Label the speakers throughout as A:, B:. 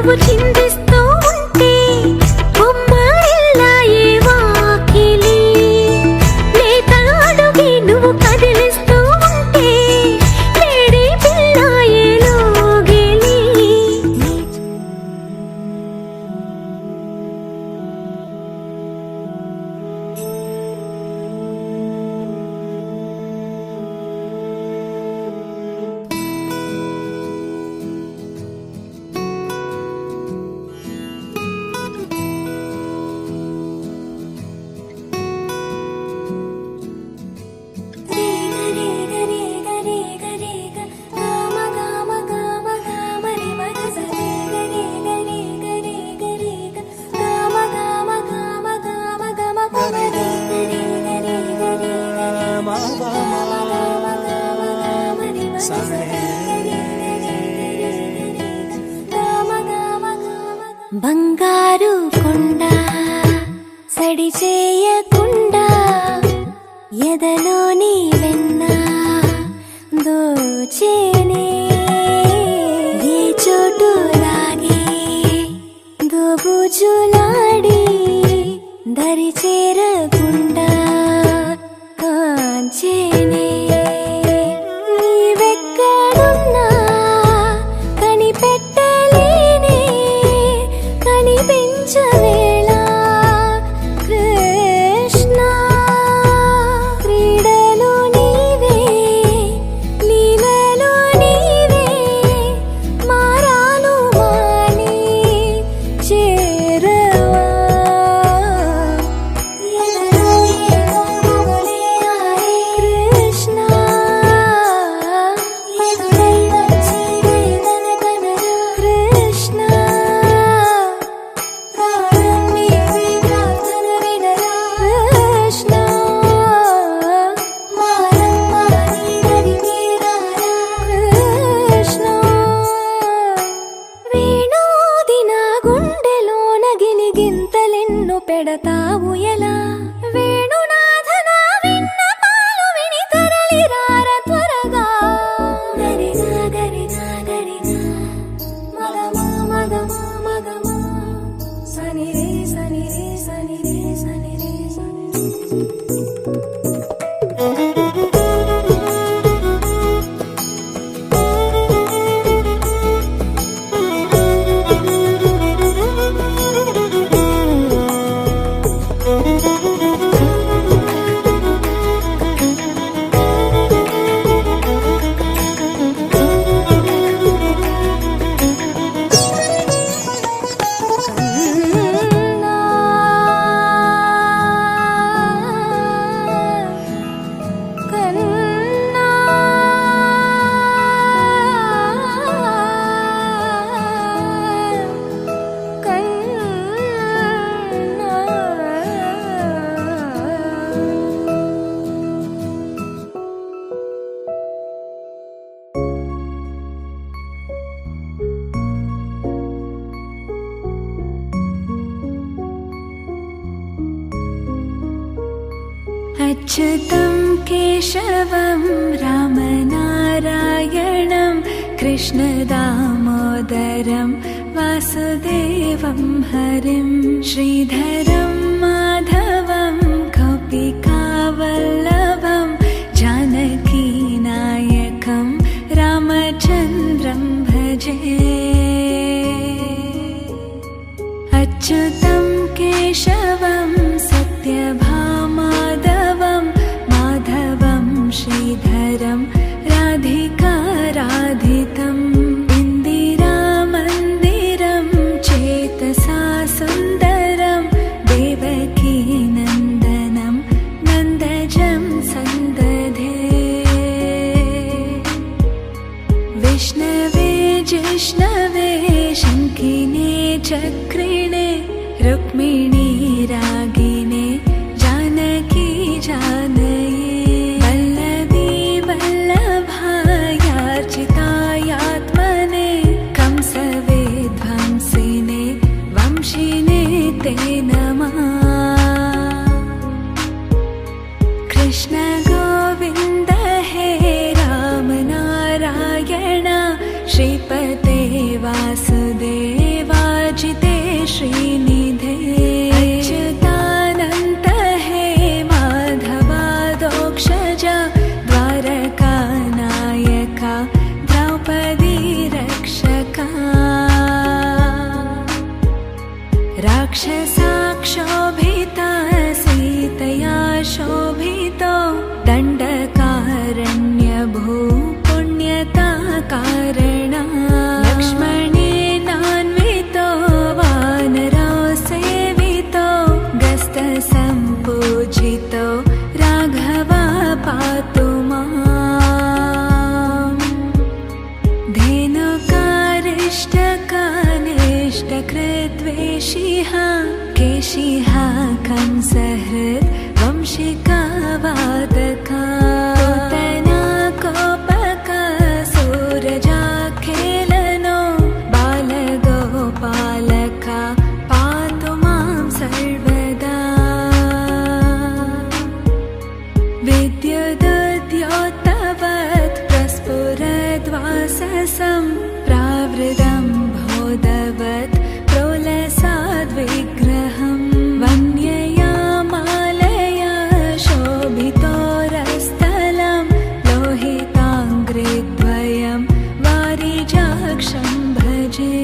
A: నువ్వు చిందిస్తూ ఉంటే బొమ్మరిల్లాయే వాకిలి లేత అడుగే నువ్వు కదిలిస్తూ ఉంటే వేడి పిల్లాయే లోగిలి బంగారు కొండ సడి చేయకుండా ఎదలోని వెన్న దోచేనే ఏ చోటు లాగే దోబుజులాడి దరి చేరకుండా కాంచేనే నీవెక్కడున్నా కనిపెట్టలేనే కనిపించవేళ కృష్ణ క్రీడలో నీవే లీలలో నీవే మారాను మాని చేరవా కృష్ణ కృష్ణ పెడతావు ఎలా వేణునాథన విన్నపాలు విని తరలిరార త్వరగా గరిగా గరిగా గరిగా మగమా మగమా మగమా సని రే సని రే సని రే సని రే अच्युतं केशवं रामनारायणं कृष्णदामोदरं वासुदेवं हरिं श्रीधरं माधवं गोपिकावल्लभं जानकीनायकं रामचन्द्रं भजे अच्युतं केशवं सत्यभामाधवं माधवं श्रीधरं राधिकाराधितम् इन्दिरामन्दिरं चेतसा सुन्दरं देवकीनन्दनं नन्दजं सन्दधे विष्णवे जिष्णवे शङ्किने चक्रिणे रुक्मिणी रागिने जानकी जानये वल्लभी वल्लभायार्चितायात्मने कंसवेध्वंसिने वंशिने ते नमः कृष्ण गोविन्द हे राम नारायण श्रीपते वासुदेवा राक्षसाक्षोभिता सीतया शोभितो दण्डकारण्यभू पुण्यता कारणा लक्ष्मणेनान्वितो वानरो सेवितो गस्तसम्पूजितो राघव पातु माम् धेनुकारिष्टकानिष्टकृद्वेषिः केशिः कंसहृद् वंशिकावादका पूतना कोपका सूरजाखेलनो बालगोपालका पातु मां सर्वदा विद्युदुद्योतवत् प्रस्फुरद्वाससं प्रावृतं भोदवत् प्रोलसाद्विग्रहं वन्यया मालया शोभितोरस्थलं लोहिताङ्घ्रिद्वयं वारिजाक्षं भजे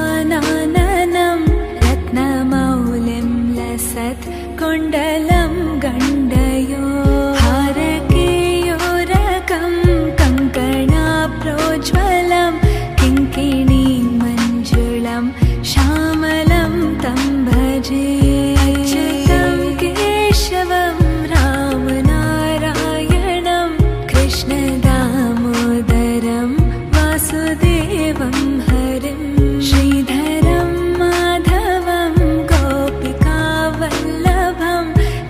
A: कुञ्चितैकुन्तलैर्भ्राजमानाननं रत्नमौलिं लसत् कुण्डलं गण्डयो हारकेयूरकं कङ्कणाप्रोज्ज्वलं किङ्किणीं मञ्जुलं श्यामलं तं भजे अच्युतं केशवं रामनारायणं कृष्णदामोदरं वासुदेवं हरिं श्रीधरं माधवं गोपिकावल्लभं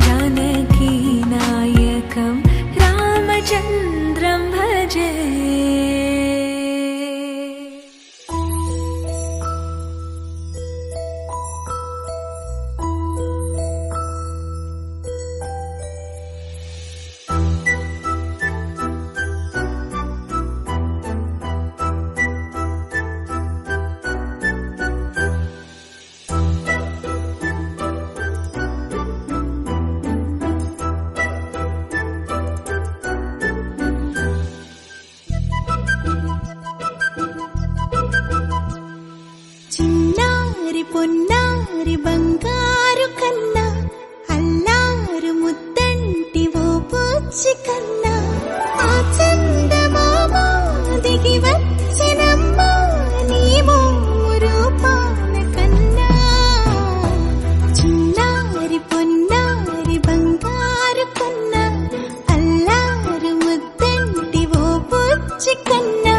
A: जानकीनायकं रामचन्द्रं भजे
B: చిన్నారి పొన్నారి బంగారు కన్నా అల్లారు ముద్దంటి ఓ పూచి కన్నా ఆ చందమామ దిగి వచ్చినమ్మా నీ రూపాల కన్నా చిన్నారి పొన్నారి బంగారు కన్నా అల్లారు ముద్దంటి ఓ పూచి కన్నా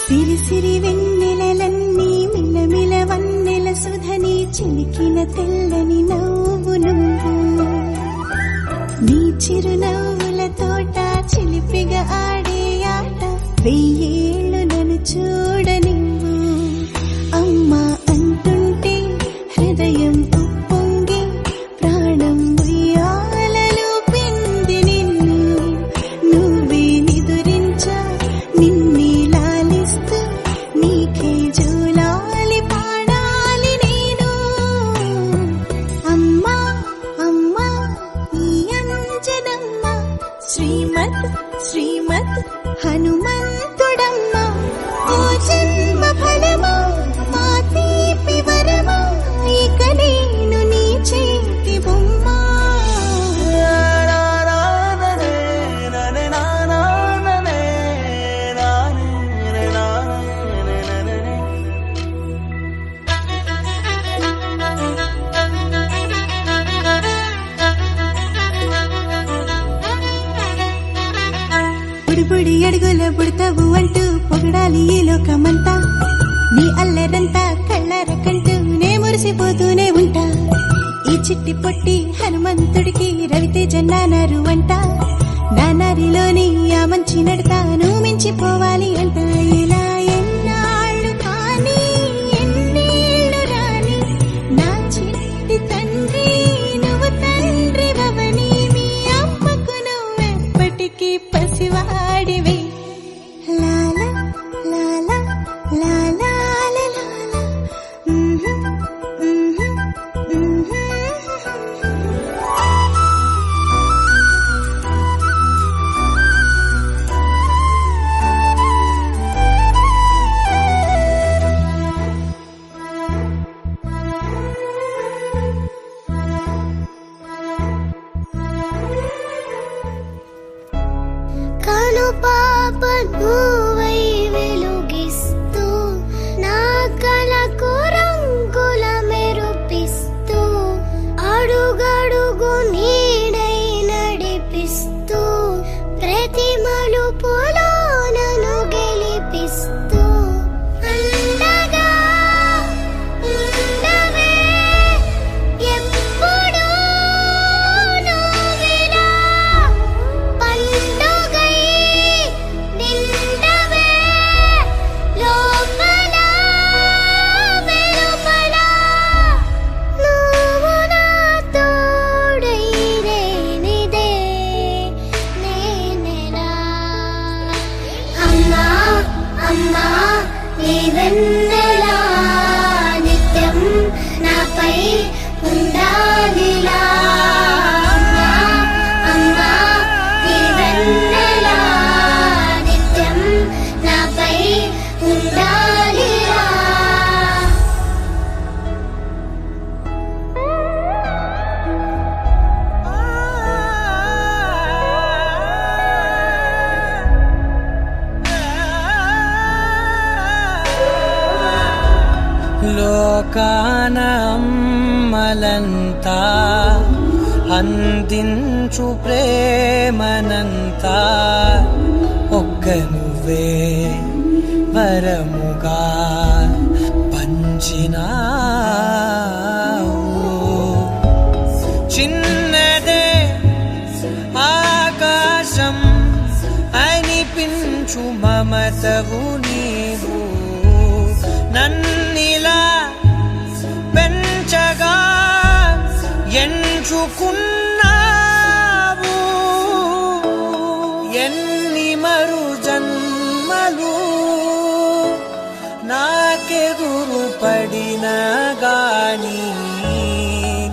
B: సిరి సిరి వెన్నెలలన్నీ మిలమిల వన్నెల సుధని చిలికిన తెల్లని నవ్వు నువ్వు నీ చిరునవ్వుల తోట చిలిపిగా ఆడే ఆట వెయ్యేళ్ళు నన్ను చూడనివ్వు అమ్మా అంటుంటే హృదయం ఉప్పొంగి ప్రాణం ఉయ్యాలలో పిండి నిన్ను నువ్వే నిదురించా నిన్నే లాలిస్తూ నీకే జూలాలి పాడాలి నేను అమ్మా అమ్మా ఈ అంజనమ్మ శ్రీమత్ శ్రీమత్ హనుమంతుడమ్మ ఓ జన్మ ఫలమా మా తీపి వరమా ఇక నేను నీ చేతి బొమ్మ బుడి అడుగుల బుడతావు అంటూ పొగడాలి ఈ లోకమంతా నీ అల్లరంతా కళ్ళార కంటూ మంచి నడతాను మించిపోవాలి అంట ఇలా ఎన్నాళ్ళు కానీ ఎన్నేళ్ళు రాని నా చిట్టి తండ్రి నువ్వు తండ్రి భవని మీ అమ్మకు నువ్వెప్పటికీ పసివాడివి లాలా లాలా లాలా లాలా
C: కను పాప నువ్వై వెలుగిస్తూ నా కలకు రంగుల మెరుపిస్తూ అడుగడుగు నీడై నడిపిస్తూ ప్రతి మలుపులో నన్ను గెలిపిస్తూ అండగా ఉండవే ఎప్పుడూ నువ్విలా పండుగై నిండవే లోపల వెలుపల నువ్వు నా తోడై లేనిదే నేనెలా అమ్మా అమ్మా నీ వెన్నెలా నిత్యం నాపై ఉండాలిలా అమ్మా అమ్మా నీ వెన్నెలా నిత్యం నాపై ఉండాలిలా
D: లోకాన అమ్మలంతా అందించు ప్రేమనంతా ఒక్క నువ్వే వరముగా పంచినావు చిన్నదే ఆకాశం అనిపించు మమతవు నీవు నన్నిలా పెంచగా ఎంచుకున్నావు ఎన్ని మరు జన్మలు నాకెదురు పడిన గాని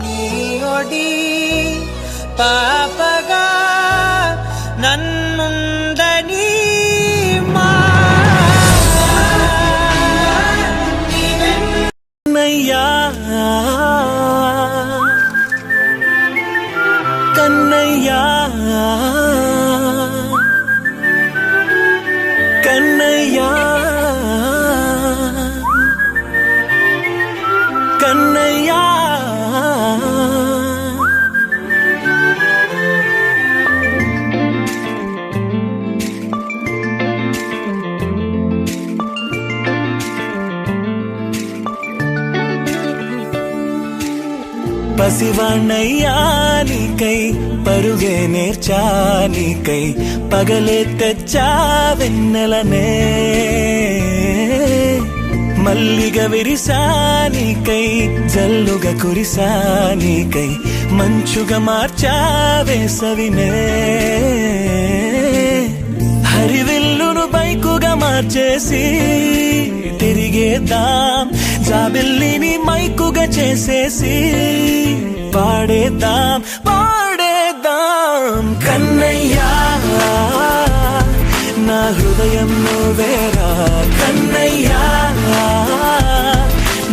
D: నీ ఒడి పాపగా నన్నుందని కన్నయ్యా కన్నయ్యా కన్నయ్యా పసివాణ్ణయ్యా నీకై పరుగే నేర్చానికై పగలే తెచ్చా వెన్నెలనే మల్లిగ విరిసానికై జల్లుగా కురిసానికై మంచుగా మార్చా వేసవినే హరివిల్లును బైకుగా మార్చేసి తిరిగేద్దాం జాబిల్లిని మైకుగా చేసేసి పాడేద్దాం పాడేద్దాం కన్నయ్యా నా హృదయం నువ్వేరా కన్నయ్యా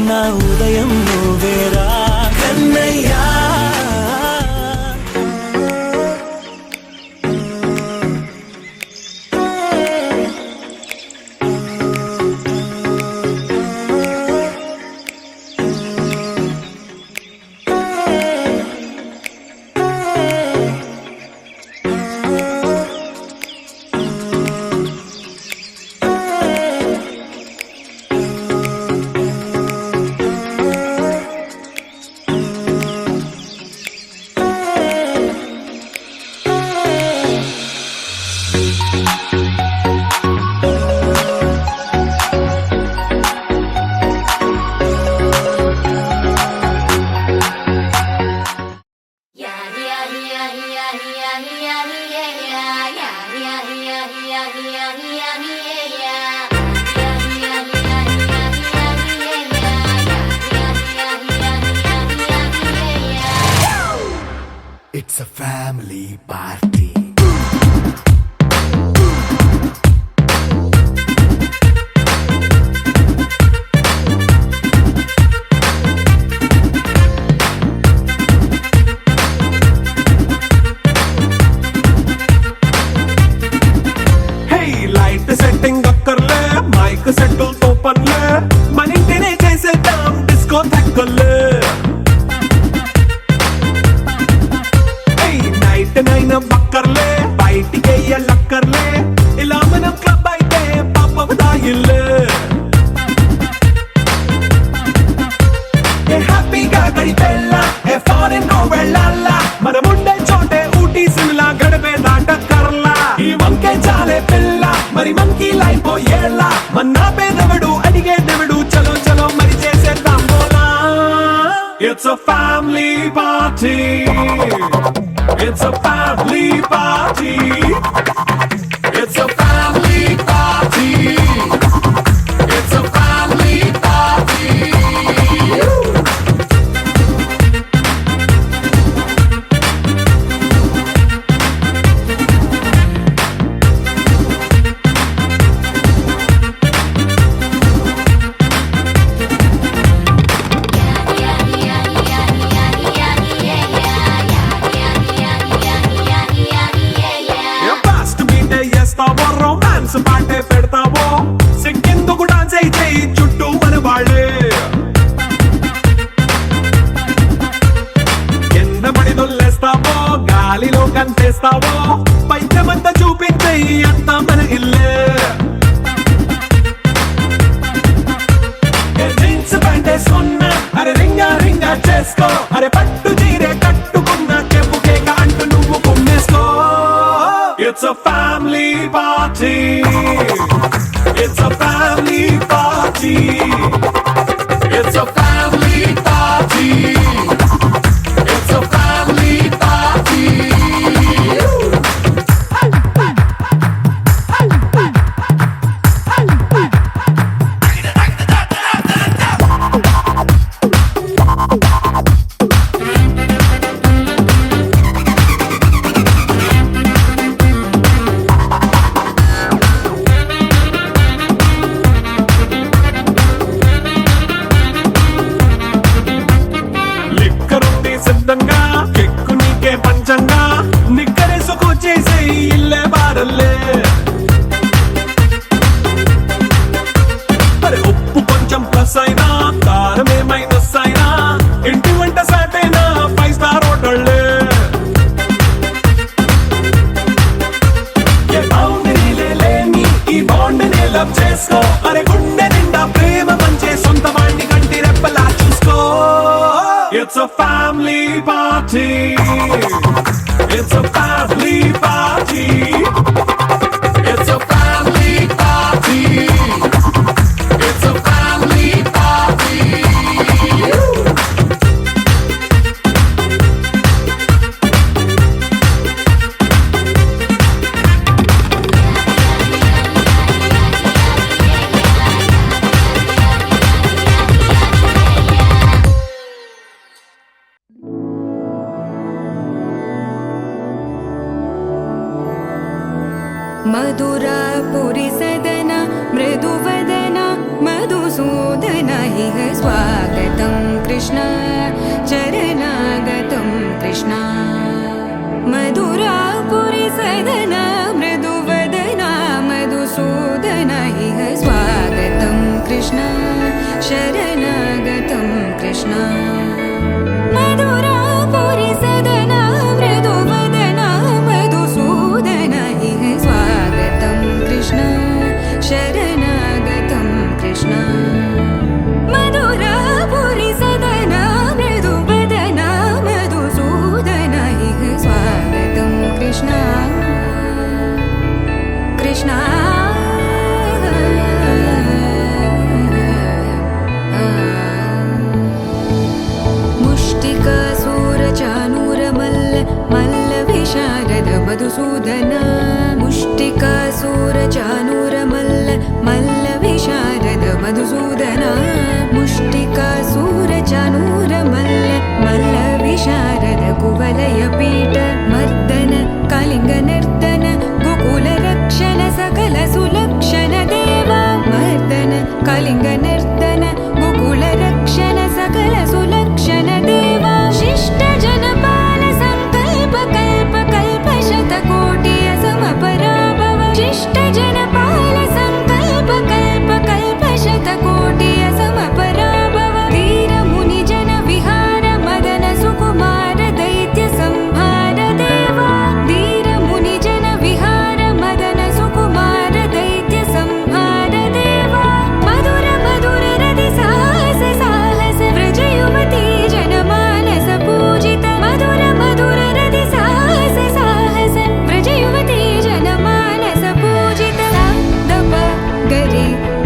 D: నా ఉదయం నువ్వేరా కన్నయ్యా family party.
E: సెట్టింగ్ అక్కర్లే మైక్ సెట్టుల్ తో పనిలే మన ఇంటినే చేసేద్దాం డిస్కో తగ్గలే నైట్ నైన్ బక్కర్లే బయటికి ఎల్లక్కర్లే ఇలా మనం క్లబ్ అయితే పాపం దాయిల్లే హ్యాపీగా గడిపెళ్ళా ఫారెన్ వెళ్ళాలా మనముండే చోటే ఊటీ సిమ్లా గడిపే దాటక్కర్లా ఈ వంకే చాలే పిల్ల మరి మంకీ లైఫ్ ఏళ్ళ మన్నా పేదవడు అడిగేదెవడు చలో చలో మరి చేసేద్దాం బోలా It's a family party. It's a family party. It's a family party. It's a family party. Romance పాటే పెడతావో సిక్కిందుకు డాన్స్ అయి చుట్టూ మన వాళ్ళే కింద పడి దొల్లేస్తావో గాలిలో కంటేస్తావో పైద్యమంతా చూపించే అంతా మన ఇల్లే జీన్స్ ప్యాంట్ వేసుకున్నా అరే రింగా రింగా చేసుకో అరే పట్టు చీరే కట్టుకున్నా చెప్పు కేక అంటూ నువ్వు కుమ్మేసుకో It's a family party. It's a family party. It's a family party. It's a family party. కెక్కు నీకే పంచంగా నిక్కరేసుకు చేసే ఇల్లే బారల్లే మరి ఉప్పు కొంచెం ప్లస్ అయినా కారమే మైనస్ అయినా ఇంటి వంట సాటైనా 5 స్టార్ హోటళ్ళే ఏ బౌండరీలే లేని ఈ బాండ్ని లవ్ చేసుకో అరే గుండె నిండా ప్రేమ మంచే సొంత వాణ్ణి కంటి రెప్పలా చూసుకో It's a family party. It's a family party. It's a family party. It's a family party.
A: मधुरापुरी सदन मृदुवदन मधुसूदन इह स्वागतं कृष्ण चरणागतं कृष्ण मधुरापुरी सदन मृदुवदन मधुसूदन इह स्वागतं कृष्ण शरणागतं कृष्ण मधुरापुरी सदन मृदुवदन मधुसूदन इह स्वागतं कृष्ण शरणागतं कृष्ण मधुरापुरी सदन मृदुवदन मधुसूदन इह स्वागतं कृष्ण कृष्ण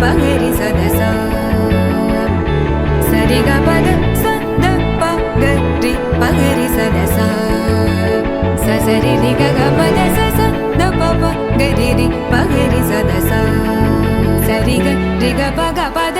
A: పగరి సదస సరిగ పద సద పగరి పగరి సదస సరి రి గ పద స ద ప గరి రి పగరి సదస సరి గ రి గ ప గ పద